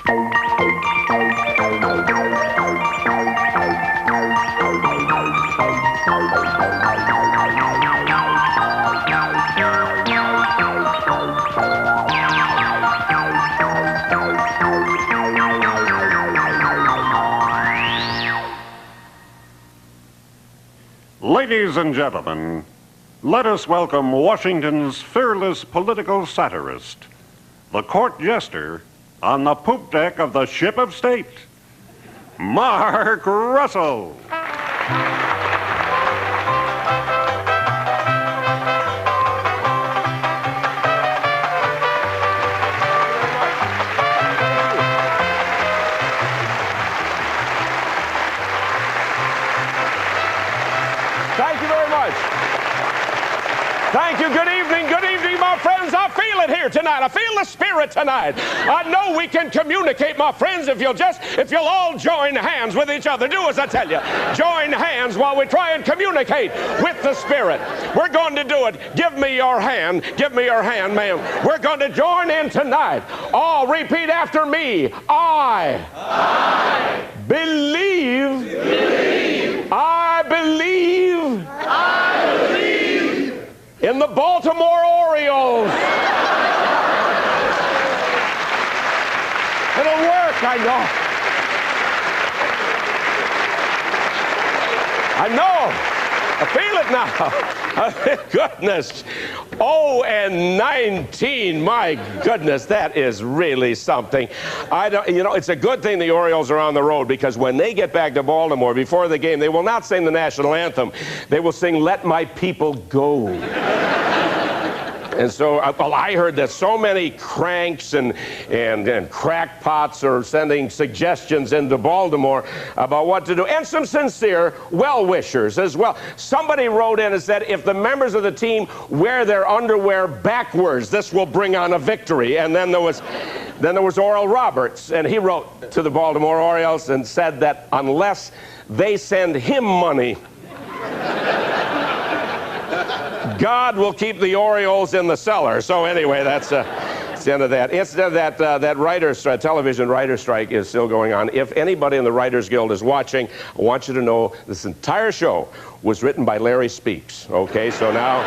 Ladies and gentlemen, let us welcome Washington's fearless political satirist, the court jester on the poop deck of the ship of state, Mark Russell. Thank you very much. Thank you. Good evening, my friends. I feel it here tonight. I feel the spirit tonight. I know we can communicate, my friends, if you'll all join hands with each other. Do as I tell you. Join hands while we try and communicate with the spirit. We're going to do it. Give me your hand. Give me your hand, ma'am. We're going to join in tonight. All repeat after me. I believe. I believe in the Baltimore Orioles. It'll work, I know. I feel it now. Goodness. 0-19. My goodness, that is really something. It's a good thing the Orioles are on the road, because when they get back to Baltimore before the game, they will not sing the national anthem. They will sing "Let My People Go." And so, I heard that so many cranks and crackpots are sending suggestions into Baltimore about what to do, and some sincere well-wishers as well. Somebody wrote in and said, if the members of the team wear their underwear backwards, this will bring on a victory. And then there was Oral Roberts, and he wrote to the Baltimore Orioles and said that unless they send him money, God will keep the Orioles in the cellar. So anyway, that's the end of that. Incidentally, that television writer's strike is still going on. If anybody in the Writers Guild is watching, I want you to know this entire show was written by Larry Speaks. Okay, so now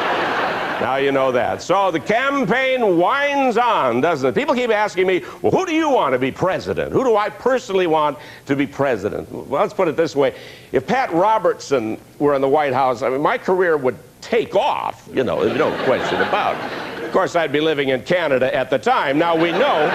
you know that. So the campaign winds on, doesn't it? People keep asking me, well, who do you want to be president? Who do I personally want to be president? Well, let's put it this way. If Pat Robertson were in the White House, I mean, my career would take off, there's no question about it. Of course, I'd be living in Canada at the time. Now, we know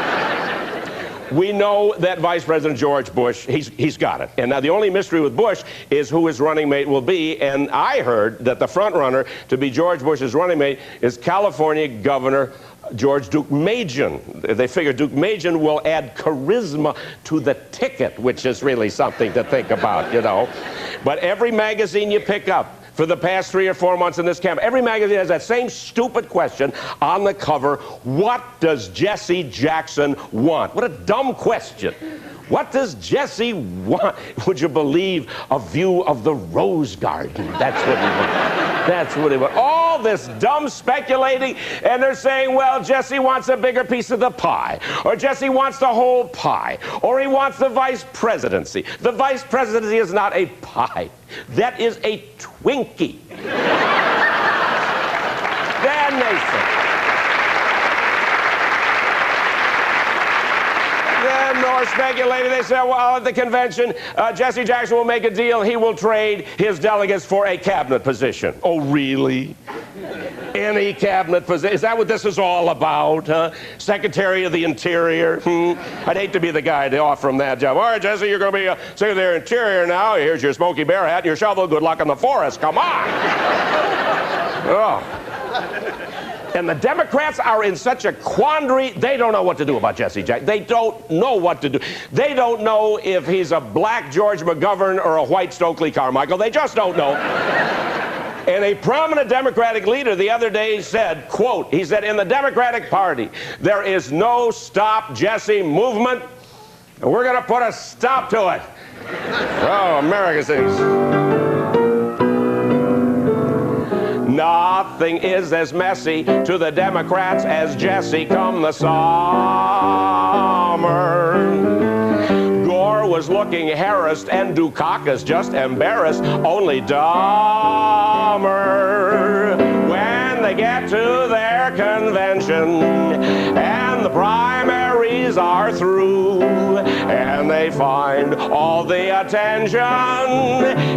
that Vice President George Bush, he's got it. And now the only mystery with Bush is who his running mate will be. And I heard that the front runner to be George Bush's running mate is California Governor George Dukakis. They figure Dukakis will add charisma to the ticket, which is really something to think about, But every magazine you pick up for the past 3 or 4 months in this camp, every magazine has that same stupid question on the cover: what does Jesse Jackson want? What a dumb question. What does Jesse want? Would you believe a view of the Rose Garden? That's what he wants. That's what he wants. All this dumb speculating, and they're saying, well, Jesse wants a bigger piece of the pie, or Jesse wants the whole pie, or he wants the vice presidency. The vice presidency is not a pie. That is a Twinkie. Then they say. Then more speculating. They say, well, at the convention, Jesse Jackson will make a deal. He will trade his delegates for a cabinet position. Oh, really? Any cabinet position? Is that what this is all about, huh? Secretary of the Interior? I'd hate to be the guy to offer him that job. All right, Jesse, you're going to be Secretary of the Interior now. Here's your Smokey Bear hat and your shovel. Good luck in the forest. Come on. Oh. And the Democrats are in such a quandary, they don't know what to do about Jesse Jackson. They don't know what to do. They don't know if he's a black George McGovern or a white Stokely Carmichael. They just don't know. And a prominent Democratic leader the other day said, quote, he said, in the Democratic Party, there is no Stop Jesse movement, and we're going to put a stop to it. Oh, America sings. Nothing is as messy to the Democrats as Jesse come the summer. sure was looking harassed, and Dukakis just embarrassed, only dumber when they get to their convention and the primaries are through, and they find all the attention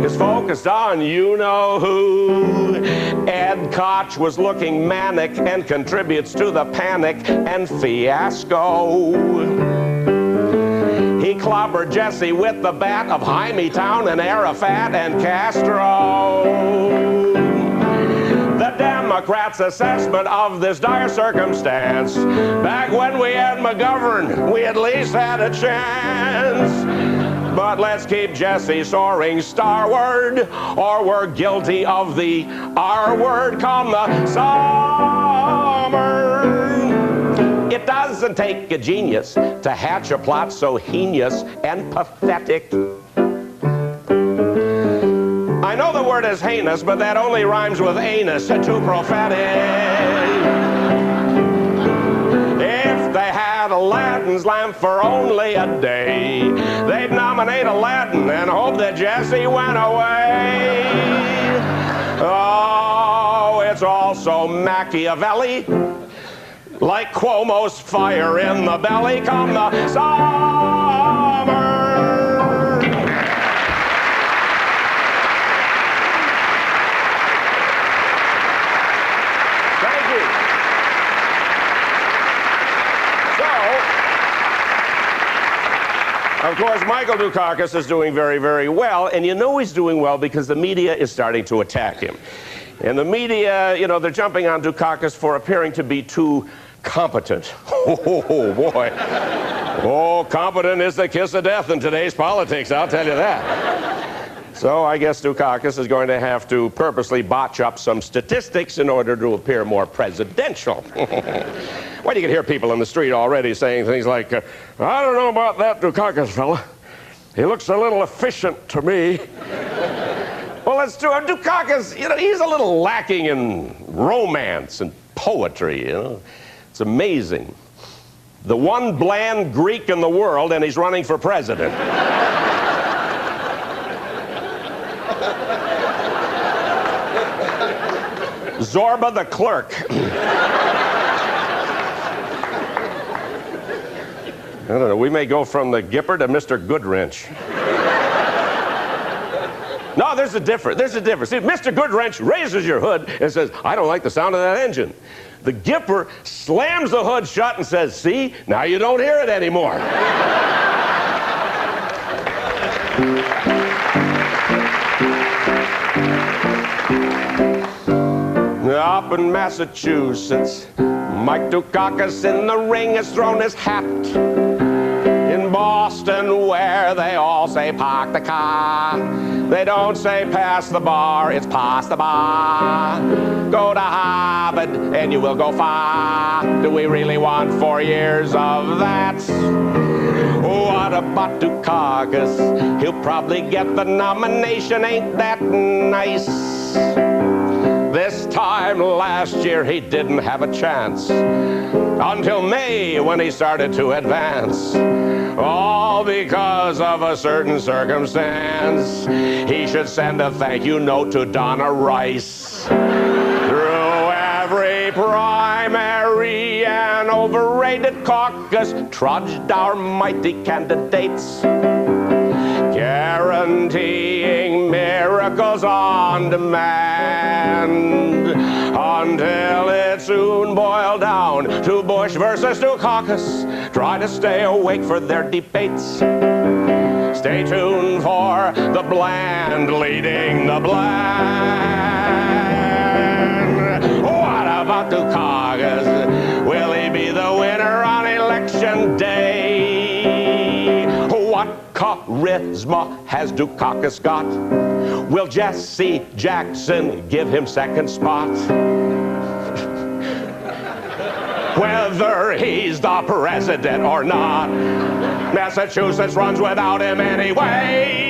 is focused on you-know-who. Ed Koch was looking manic and contributes to the panic and fiasco. He clobbered Jesse with the bat of Hymietown and Arafat and Castro. The Democrats' assessment of this dire circumstance: back when we had McGovern, we at least had a chance. But let's keep Jesse soaring starward, or we're guilty of the R word come the summer. It doesn't take a genius to hatch a plot so heinous and pathetic. I know the word is heinous, but that only rhymes with anus, too prophetic. If they had Aladdin's lamp for only a day, they'd nominate Aladdin and hope that Jesse went away. Oh, it's all so Machiavelli, like Cuomo's fire in the belly come the summer. Of course, Michael Dukakis is doing very, very well, and you know he's doing well because the media is starting to attack him. And the media, you know, they're jumping on Dukakis for appearing to be too competent. Oh, boy. Oh, competent is the kiss of death in today's politics, I'll tell you that. So I guess Dukakis is going to have to purposely botch up some statistics in order to appear more presidential. Well, you can hear people in the street already saying things like, I don't know about that Dukakis fella. He looks a little efficient to me. Well, that's true. Dukakis, you know, he's a little lacking in romance and poetry, you know. It's amazing. The one bland Greek in the world, and he's running for president. Zorba the clerk. I don't know, we may go from the Gipper to Mr. Goodwrench. No, there's a difference. There's a difference. See, Mr. Goodwrench raises your hood and says, I don't like the sound of that engine. The Gipper slams the hood shut and says, see, now you don't hear it anymore. Up in Massachusetts, Mike Dukakis in the ring has thrown his hat. In Boston, where they all say park the car, they don't say pass the bar, it's pass the bar. Go to Harvard and you will go far. Do we really want 4 years of that? What about Dukakis? He'll probably get the nomination, ain't that nice? This time last year he didn't have a chance until May when he started to advance. All because of a certain circumstance. He should send a thank you note to Donna Rice. Through every primary and overrated caucus trudged our mighty candidates, guaranteeing miracles on demand, until it soon boiled down to Bush versus Dukakis. Try to stay awake for their debates. Stay tuned for the bland leading the bland. What about Dukakis? Will he be the winner on election day? What charisma has Dukakis got? Will Jesse Jackson give him second spot? Whether he's the president or not, Massachusetts runs without him anyway.